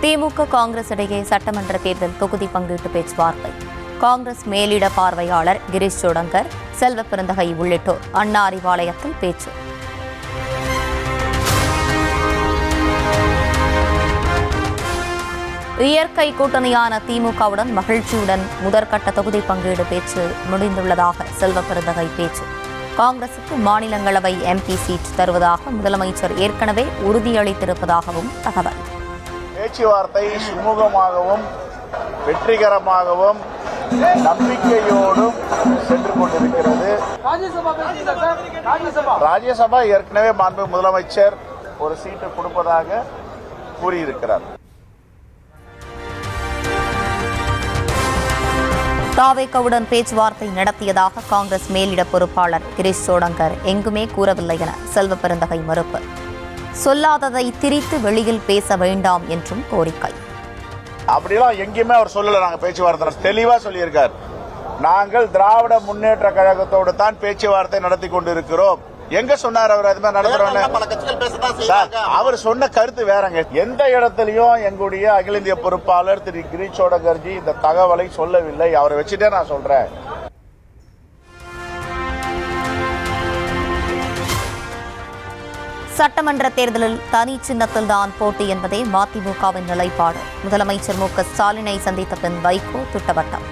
திமுக காங்கிரஸ் இடையே சட்டமன்ற தேர்தல் தொகுதி பங்கீட்டு பேச்சுவார்த்தை. காங்கிரஸ் மேலிட பார்வையாளர் கிரீஷ் சோடங்கர், செல்வ பெருந்தகை உள்ளிட்டோர் அண்ணா அறிவாலயத்தில் பேச்சு. இயற்கை கூட்டணியான திமுகவுடன் மகிழ்ச்சியுடன் முதற்கட்ட தொகுதி பங்கீடு பேச்சு முடிந்துள்ளதாக செல்வ பெருந்தகை பேச்சு. காங்கிரசுக்கு மாநிலங்களவை எம்பி சீட் தருவதாக முதலமைச்சர் ஏற்கனவே உறுதியளித்திருப்பதாகவும் தகவல். பேச்சுவார்த்தை சுமூகமாகவும் வெற்றிகரமாகவும் நம்பிக்கையோடும் சென்று கொண்டிருக்கிறது. ராஜ்யசபா ஏற்கனவே மாண்பு முதலமைச்சர் ஒரு சீட்டு கொடுப்பதாக கூறியிருக்கிறார். தாவேகாவுடன் பேச்சுவார்த்தை நடத்தியதாக காங்கிரஸ் மேலிட பொறுப்பாளர் கிரீஷ் சோடங்கர் எங்குமே கூறவில்லை என செல்வ பெருந்தகை மறுப்பு. சொல்லாததை திரித்து வெளியில் பேச வேண்டாம் என்றும் கோரிக்கை. அப்படிலாம் எங்கேயுமே அவர் சொல்லல. நாங்க பேச்சுவார்த்தை தெளிவா சொல்லியிருக்கார். நாங்கள் திராவிட முன்னேற்ற கழகத்தோடு தான் பேச்சுவார்த்தை நடத்தி கொண்டிருக்கிறோம். எங்க சொன்னார் அவர்? அது மாதிரி நடத்துறோம். அவர் சொன்ன கருத்து வேறங்க. எந்த இடத்துலயும் எங்களுடைய அகில இந்திய பொறுப்பாளர் திரு கிரீஷ் சோடங்கர்ஜி இந்த தகவலை சொல்லவில்லை. அவரை வச்சுட்டே நான் சொல்றேன். சட்டமன்ற தேர்தலில் தனி சின்னத்தில் தான் போட்டி என்பதே மதிமுகவின் நிலைப்பாடு. முதலமைச்சர் மு.க.ஸ்டாலினை சந்தித்த பின் வைகோ திட்டவட்டம்.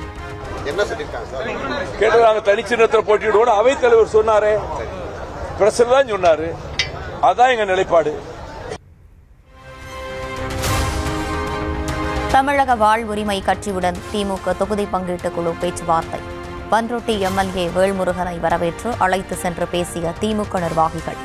தனி சின்னத்தில் போட்டியிடுவோம் அவைத்தலைவர் சொன்னாரே, பிரசிடன்ட் தான் சொன்னாரு. அதான் எங்க நிலைப்பாடு. தமிழக வாழ்வுரிமை கட்சியுடன் திமுக தொகுதி பங்கீட்டு குழு பேச்சுவார்த்தை. பன்ருட்டி எம்எல்ஏ வேல்முருகனை வரவேற்று அழைத்து சென்று பேசிய திமுக நிர்வாகிகள்.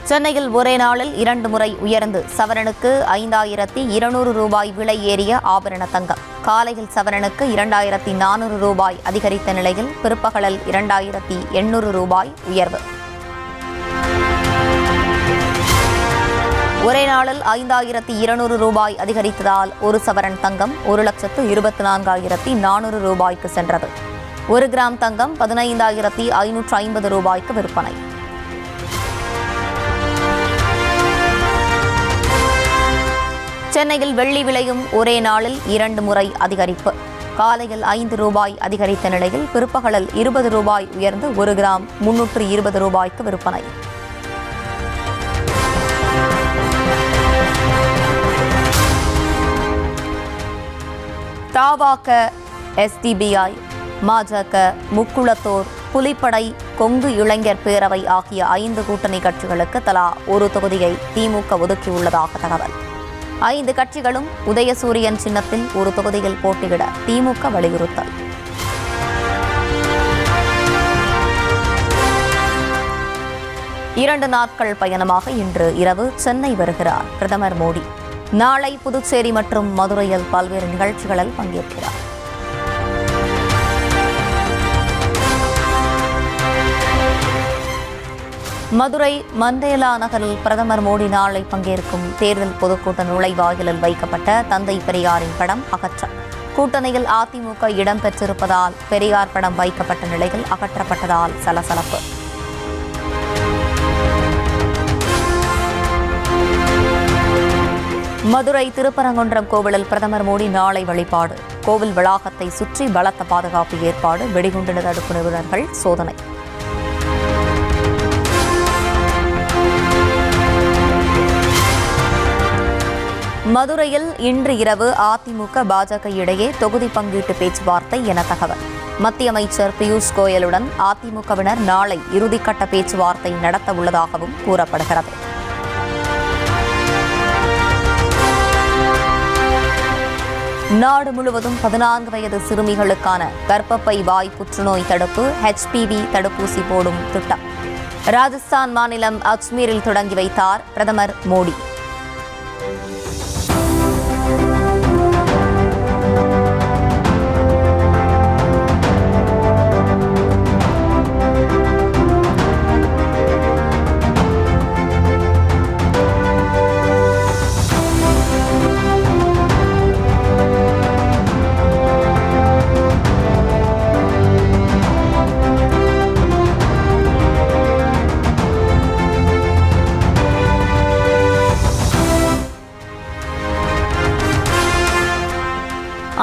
சென்னையில் ஒரே நாளில் 2 முறை உயர்ந்து சவரனுக்கு 5200 ரூபாய் விலை ஏறிய ஆபரண தங்கம். காலையில் சவரனுக்கு 2400 ரூபாய் அதிகரித்த நிலையில் பிற்பகலில் 2800 ரூபாய் உயர்வு. ஒரே நாளில் 5200 ரூபாய் அதிகரித்ததால் ஒரு சவரன் தங்கம் 1,24,400 ரூபாய்க்கு சென்றது. 1 கிராம் தங்கம் 15,550 ரூபாய்க்கு விற்பனை. சென்னையில் வெள்ளி விலையும் ஒரே நாளில் 2 முறை அதிகரிப்பு. காலையில் 5 ரூபாய் அதிகரித்த நிலையில் பிற்பகலில் 20 ரூபாய் உயர்ந்து 1 கிராம் 320 ரூபாய்க்கு விற்பனை. தவாக, எஸ்டிபிஐ, பாஜக, முக்குளத்தோர், புலிப்படை, கொங்கு இளைஞர் பேரவை ஆகிய 5 கூட்டணி கட்சிகளுக்கு தலா ஒரு தொகுதியை திமுக ஒதுக்கியுள்ளதாக தகவல். 5 கட்சிகளும் உதயசூரியன் சின்னத்தில் ஒரு தொகுதியில் போட்டியிட திமுக வலியுறுத்தல். இரண்டு நாட்கள் பயணமாக இன்று இரவு சென்னை வருகிறார் பிரதமர் மோடி. நாளை புதுச்சேரி மற்றும் மதுரையில் பல்வேறு நிகழ்ச்சிகளில் பங்கேற்கிறார். மதுரை மண்டேலா நகரில் பிரதமர் மோடி நாளை பங்கேற்கும் தேர்தல் பொதுக்கூட்ட நுழைவாயிலில் வைக்கப்பட்ட தந்தை பெரியாரின் படம் அகற்றம். கூட்டணியில் அதிமுக இடம்பெற்றிருப்பதால் பெரியார் படம் வைக்கப்பட்ட நிலையில் அகற்றப்பட்டதால் சலசலப்பு. மதுரை திருப்பரங்குன்றம் கோவிலில் பிரதமர் மோடி நாளை வழிபாடு. கோவில் வளாகத்தை சுற்றி பலத்த பாதுகாப்பு ஏற்பாடு. வெடிகுண்டு தடுப்பு நிபுணர்கள் சோதனை. மதுரையில் இன்று இரவு அதிமுக பாஜக இடையே தொகுதி பங்கீட்டு பேச்சுவார்த்தை என தகவல். மத்திய அமைச்சர் பியூஷ் கோயலுடன் அதிமுகவினர் நாளை இறுதிக்கட்ட பேச்சுவார்த்தை நடத்த உள்ளதாகவும் கூறப்படுகிறது. நாடு முழுவதும் 14 வயது சிறுமிகளுக்கான கர்ப்பப்பை வாய் புற்றுநோய் தடுப்பு HPV தடுப்பூசி போடும் திட்டம். ராஜஸ்தான் மாநிலம் அஜ்மீரில் தொடங்கி வைத்தார் பிரதமர் மோடி.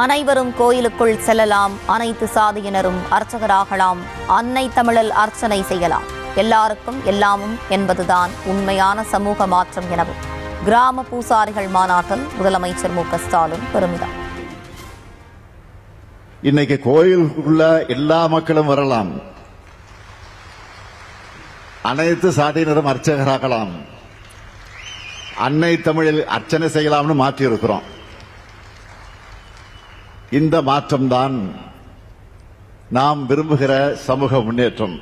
அனைவரும் கோயிலுக்குள் செல்லலாம், அனைத்து சாதியினரும் அர்ச்சகராகலாம், அன்னை தமிழில் அர்ச்சனை செய்யலாம், எல்லாருக்கும் எல்லாமும் என்பதுதான் உண்மையான சமூக மாற்றம் எனவும் கிராம பூசாரிகள் மாநாட்டில் முதலமைச்சர் மு க ஸ்டாலின் பெருமிதம். இன்னைக்கு கோயிலுக்குள்ள எல்லா மக்களும் வரலாம், அனைத்து சாதியினரும் அர்ச்சகராகலாம், அன்னை தமிழில் அர்ச்சனை செய்யலாம்னு மாற்றி இருக்கிறோம். இந்த மாற்றம்தான் நாம் விரும்புகிற சமூக முன்னேற்றம்.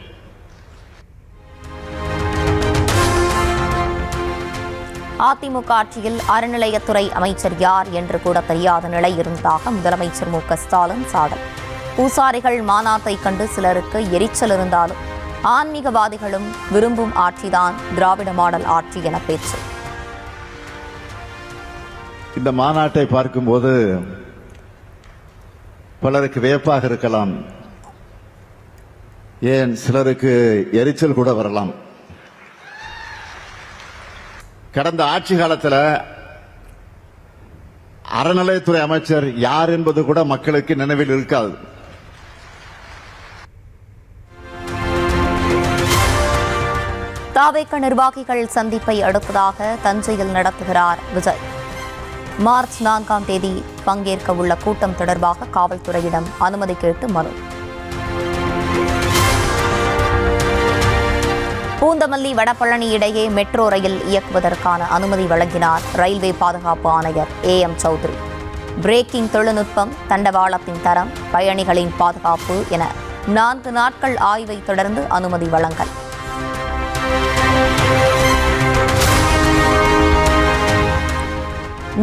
அதிமுக ஆட்சியில் அறநிலையத்துறை அமைச்சர் யார் என்று கூட தெரியாத நிலை இருந்ததாக முதலமைச்சர் மு க ஸ்டாலின் சாடல். பூசாரிகள் மாநாட்டை கண்டு சிலருக்கு எரிச்சல் இருந்தாலும் ஆன்மீகவாதிகளும் விரும்பும் ஆட்சிதான் திராவிட மாடல் ஆட்சி என பேச்சு. இந்த மாநாட்டை பார்க்கும்போது பலருக்கு வியப்பாக இருக்கலாம், ஏன் சிலருக்கு எரிச்சல் கூட வரலாம். கடந்த ஆட்சி காலத்தில் அறநிலையத்துறை அமைச்சர் யார் என்பது கூட மக்களுக்கு நினைவில் இருக்காது. தாவேக நிர்வாகிகள் சந்திப்பை அடுத்ததாக தஞ்சையில் நடத்துகிறார் விஜய். மார்ச் 4ஆம் தேதி பங்கேற்க உள்ள கூட்டம் தொடர்பாக காவல்துறையிடம் அனுமதி கேட்டு மனு. பூந்தமல்லி வடபழனி இடையே மெட்ரோ ரயில் இயக்குவதற்கான அனுமதி வழங்கினார் ரயில்வே பாதுகாப்பு ஆணையர் AM சௌத்ரி. பிரேக்கிங் தொழில்நுட்பம், தண்டவாளத்தின் தரம், பயணிகளின் பாதுகாப்பு என 4 நாட்கள் ஆய்வை தொடர்ந்து அனுமதி வழங்கல்.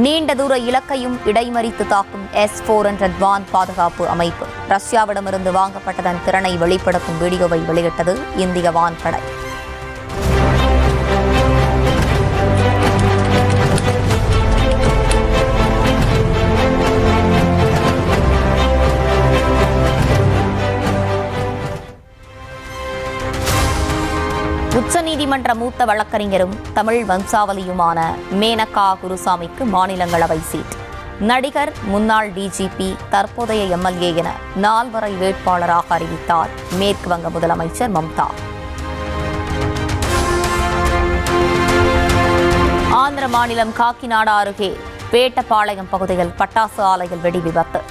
நீண்ட தூர இலக்கையும் இடைமறித்து தாக்கும் S-400 வான் பாதுகாப்பு அமைப்பு ரஷ்யாவிடமிருந்து வாங்கப்பட்டதன் திறனை வெளிப்படுத்தும் வீடியோவை வெளியிட்டது இந்திய வான்படை. உச்சநீதிமன்ற மூத்த வழக்கறிஞரும் தமிழ் வம்சாவளியுமான மேனகா குருசாமிக்கு மாநிலங்களவை சீட். நடிகர், முன்னாள் DGP, தற்போதைய MLA என 4 வேட்பாளராக அறிவித்தார் மேற்கு வங்க முதலமைச்சர் மம்தா. ஆந்திர மாநிலம் காக்கிநாடா அருகே பேட்டப்பாளையம் பகுதியில் பட்டாசு ஆலையில் வெடி விபத்து.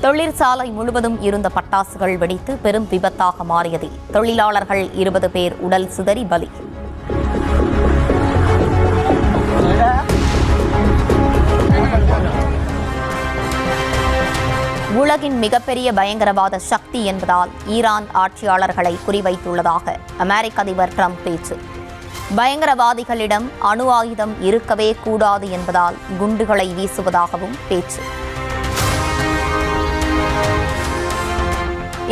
தொழிற்சாலை முழுவதும் இருந்த பட்டாசுகள் வெடித்து பெரும் விபத்தாக மாறியதில் தொழிலாளர்கள் 20 பேர் உடல் சிதறி பலி. உலகின் மிகப்பெரிய பயங்கரவாத சக்தி என்பதால் ஈரான் ஆட்சியாளர்களை குறிவைத்துள்ளதாக அமெரிக்க அதிபர் ட்ரம்ப் பேச்சு. பயங்கரவாதிகளிடம் அணு ஆயுதம் இருக்கவே கூடாது என்பதால் குண்டுகளை வீசுவதாகவும் பேச்சு.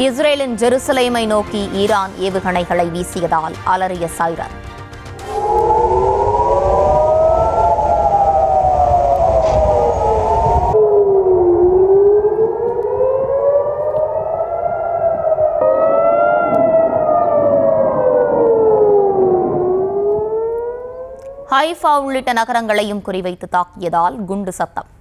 இஸ்ரேலின் ஜெருசலேமை நோக்கி ஈரான் ஏவுகணைகளை வீசியதால் அலறிய சைரன். ஹைஃபா உள்ளிட்ட நகரங்களையும் குறிவைத்து தாக்கியதால் குண்டு சத்தம்.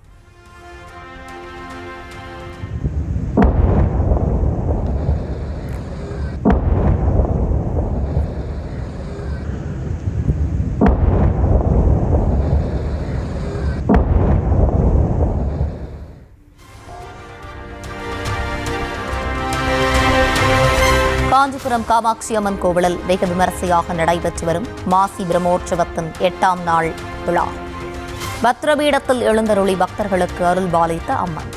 காஞ்சிபுரம் காமாட்சி அம்மன் கோவிலில் வெகு விமரிசையாக நடைபெற்று வரும் மாசி பிரம்மோற்சவத்தின் 8ஆம் நாள் விழா. பத்ரபீடத்தில் எழுந்தருளி பக்தர்களுக்கு அருள் பாலித்த அம்மன்.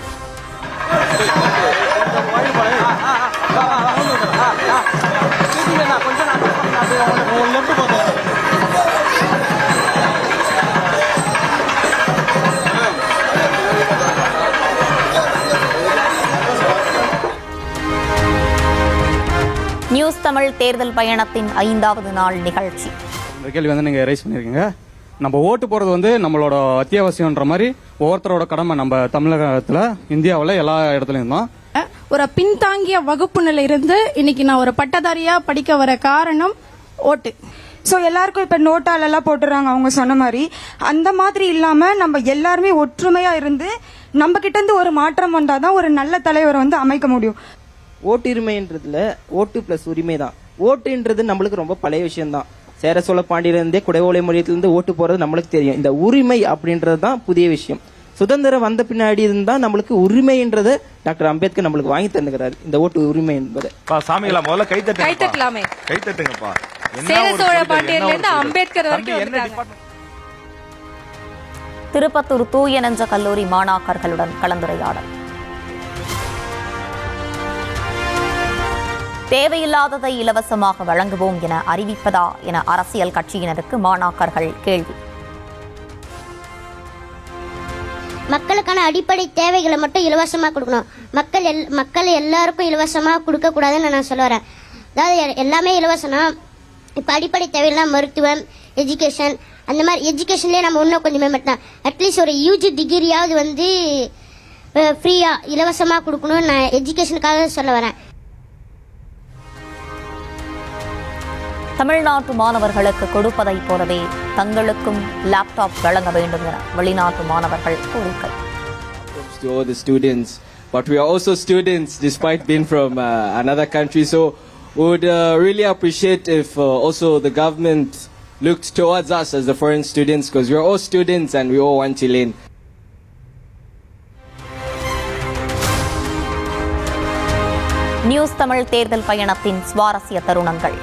நியூஸ் தமிழ் தேர்தல் பயணத்தின் 5வது நாள் நிகழ்ச்சி. இந்த கேள்வி வந்து நீங்கள் ரைஸ் பண்ணியிருக்கீங்க. நம்ம ஓட்டு போறது வந்து நம்மளோட அத்தியாவசியம்ன்ற மாதிரி ஒவ்வொருத்தரோட கடமை. நம்ம தமிழகத்துல, இந்தியாவில் எல்லா இடத்துலயும் தான். ஒரு பின்தாங்கிய வகுப்புல இருந்து இன்னைக்கு நான் ஒரு பட்டதாரியா படிக்க வர காரணம் ஓட்டு. ஸோ எல்லாருக்கும் இப்போ நோட்டாலெல்லாம் போட்டுறாங்க அவங்க சொன்ன மாதிரி. அந்த மாதிரி இல்லாமல் நம்ம எல்லாருமே ஒற்றுமையாக இருந்து நம்ம கிட்ட இருந்து ஒரு மாற்றம் வந்தால் தான் ஒரு நல்ல தலைவரை வந்து அமைக்க முடியும். ஓட்டுரிமைன்றதுல ஓட்டு பிளஸ் உரிமை தான். ஓட்டுன்றது நம்மளுக்கு ரொம்ப பழைய விஷயம்தான். சேர சோழ பாண்டியிலிருந்தே குடைவோலை மொழியத்திலிருந்து ஓட்டு போறது நம்மளுக்கு தெரியும். இந்த உரிமை அப்படின்றது தான் புதிய விஷயம். சுதந்திரம் வந்த பின்னாடி இருந்தா நம்மளுக்கு உரிமைன்றதை டாக்டர் அம்பேத்கர் நம்மளுக்கு வாங்கி தந்துக்கிறாரு, இந்த ஓட்டு உரிமை என்பது. சாமிகளா முதல்ல கைத்தட்டலாமே. கைத்தட்டுங்கப்பா. சேர சோழ பாண்டியர்ல இருந்து அம்பேத்கர் வரைக்கும். திருப்பத்தூர் தூய நெஞ்ச கல்லூரி மாணாக்கர்களுடன் கலந்துரையாடல். தேவையில்லாததை இலவசமாக வழங்குவோம் என அறிவிப்பதா என அரசியல் கட்சியினருக்கு மாணாக்கர்கள் கேள்வி. மக்களுக்கான அடிப்படை தேவைகளை மட்டும் இலவசமாக கொடுக்கணும். மக்கள் எல்லாருக்கும் இலவசமாக கொடுக்கக்கூடாதுன்னு நான் சொல்ல வரேன். அதாவது எல்லாமே இலவசம்னா இப்போ அடிப்படை தேவையெல்லாம் மருத்துவம், எஜுகேஷன், அந்த மாதிரி எஜுகேஷன்லேயே நம்ம இன்னும் கொஞ்சம் மேம்படுத்தலாம். அட்லீஸ்ட் ஒரு யூஜி டிகிரியாவது வந்து ஃப்ரீயாக இலவசமாக கொடுக்கணும்னு நான் எஜுகேஷனுக்காக சொல்ல வரேன். தமிழ்நாட்டு மாணவர்களுக்கு கொடுப்பதைப் போலவே தங்களுக்கும் லேப்டாப் வழங்க வேண்டும் என வெளிநாட்டு மாணவர்கள் கோரிக்கை. To all the students, but we are also students despite being from another country, so would really appreciate if also the government looked towards us as the foreign students, because we are all students and we all want to learn. News Tamil தேர்தல் பயணத்தின் சுவாரஸ்ய தருணங்கள்.